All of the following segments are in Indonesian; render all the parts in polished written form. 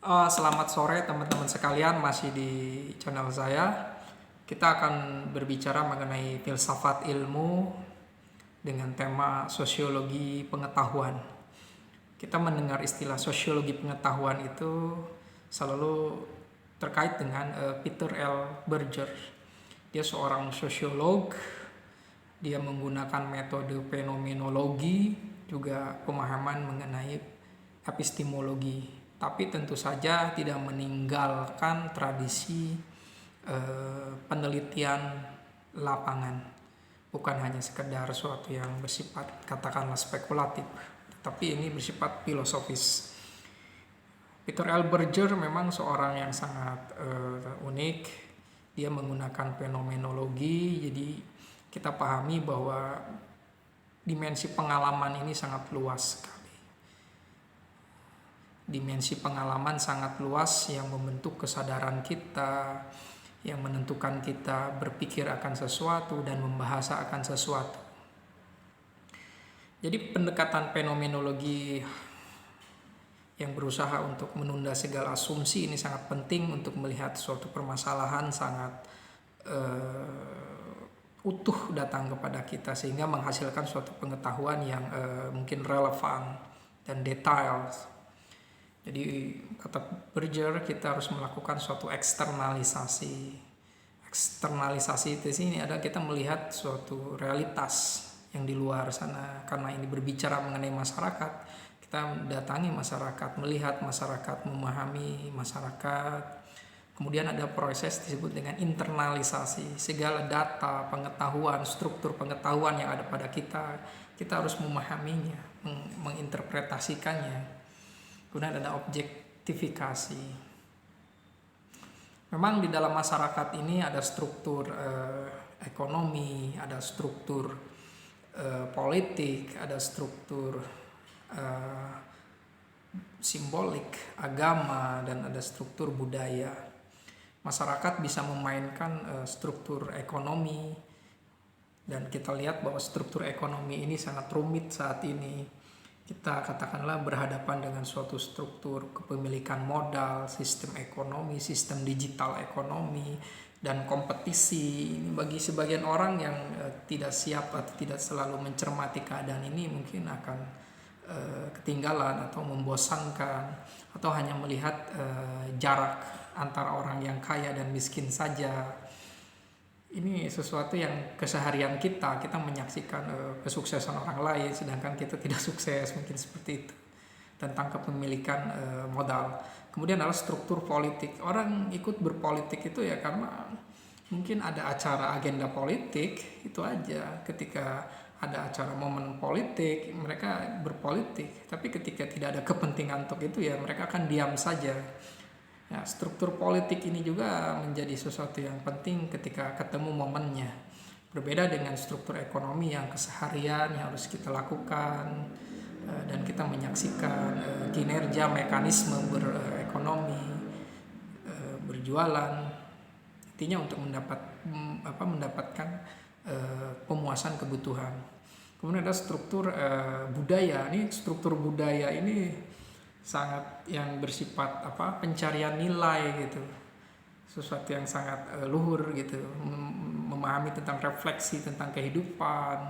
Selamat sore teman-teman sekalian, masih di channel saya. Kita akan berbicara mengenai filsafat ilmu dengan tema sosiologi pengetahuan. Kita mendengar istilah sosiologi pengetahuan itu selalu terkait dengan Peter L. Berger. Dia seorang sosiolog, dia menggunakan metode fenomenologi, juga pemahaman mengenai epistemologi, tapi tentu saja tidak meninggalkan tradisi penelitian lapangan. Bukan hanya sekedar suatu yang bersifat katakanlah spekulatif, tapi ini bersifat filosofis. Peter L. Berger memang seorang yang sangat unik. Dia menggunakan fenomenologi, jadi kita pahami bahwa dimensi pengalaman ini sangat luas sekali. Dimensi pengalaman sangat luas yang membentuk kesadaran kita, yang menentukan kita berpikir akan sesuatu dan membahasa akan sesuatu. Jadi pendekatan fenomenologi yang berusaha untuk menunda segala asumsi ini sangat penting untuk melihat suatu permasalahan sangat utuh datang kepada kita, sehingga menghasilkan suatu pengetahuan yang mungkin relevan dan detail. Jadi kata Berger, kita harus melakukan suatu eksternalisasi. Eksternalisasi di sini adalah kita melihat suatu realitas yang di luar sana. Karena ini berbicara mengenai masyarakat, kita datangi masyarakat, melihat masyarakat, memahami masyarakat. Kemudian ada proses disebut dengan internalisasi. Segala data, pengetahuan, struktur pengetahuan yang ada pada kita, kita harus memahaminya, menginterpretasikannya. Kemudian ada objektifikasi. Memang di dalam masyarakat ini ada struktur ekonomi, ada struktur politik, ada struktur simbolik, agama, dan ada struktur budaya. Masyarakat bisa memainkan struktur ekonomi, dan kita lihat bahwa struktur ekonomi ini sangat rumit saat ini. Kita katakanlah berhadapan dengan suatu struktur kepemilikan modal, sistem ekonomi, sistem digital ekonomi, dan kompetisi. Ini bagi sebagian orang yang tidak siap atau tidak selalu mencermati keadaan ini mungkin akan ketinggalan atau membosankan, atau hanya melihat jarak antara orang yang kaya dan miskin saja. Ini sesuatu yang keseharian kita menyaksikan kesuksesan orang lain sedangkan kita tidak sukses, mungkin seperti itu, tentang kepemilikan modal. Kemudian adalah struktur politik. Orang ikut berpolitik itu ya karena mungkin ada acara agenda politik, itu aja. Ketika ada acara momen politik, mereka berpolitik. Tapi ketika tidak ada kepentingan untuk itu, ya mereka akan diam saja. Ya, struktur politik ini juga menjadi sesuatu yang penting ketika ketemu momennya. Berbeda dengan struktur ekonomi yang keseharian yang harus kita lakukan, dan kita menyaksikan kinerja mekanisme berekonomi, berjualan, intinya untuk mendapatkan pemuasan kebutuhan. Kemudian ada struktur budaya. Ini struktur budaya ini sangat yang bersifat pencarian nilai gitu, sesuatu yang sangat luhur gitu, memahami tentang refleksi tentang kehidupan,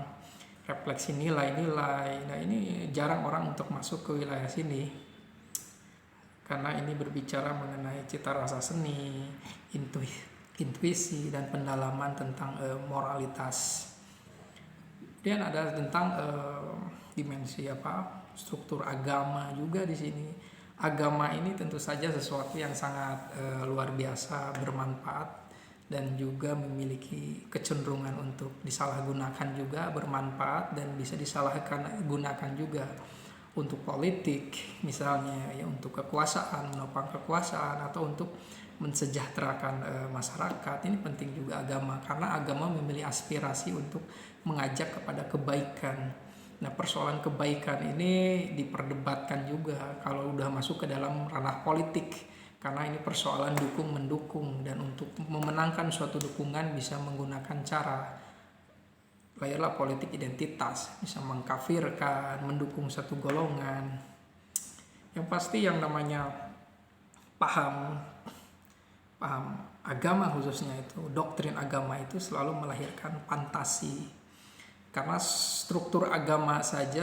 refleksi nilai-nilai. Nah, ini jarang orang untuk masuk ke wilayah sini karena ini berbicara mengenai cita rasa seni, intuisi, dan pendalaman tentang moralitas. Dan ada tentang dimensi struktur agama juga di sini. Agama ini tentu saja sesuatu yang sangat luar biasa bermanfaat dan juga memiliki kecenderungan untuk disalahgunakan juga, bermanfaat dan bisa disalahgunakan juga untuk politik, misalnya ya untuk kekuasaan, menopang kekuasaan, atau untuk mensejahterakan masyarakat. Ini penting juga agama, karena agama memiliki aspirasi untuk mengajak kepada kebaikan. Nah, persoalan kebaikan ini diperdebatkan juga kalau udah masuk ke dalam ranah politik, karena ini persoalan dukung-mendukung, dan untuk memenangkan suatu dukungan bisa menggunakan cara layarlah politik identitas, bisa mengkafirkan, mendukung satu golongan. Yang pasti yang namanya paham agama, khususnya itu doktrin agama itu selalu melahirkan fantasi, karena struktur agama saja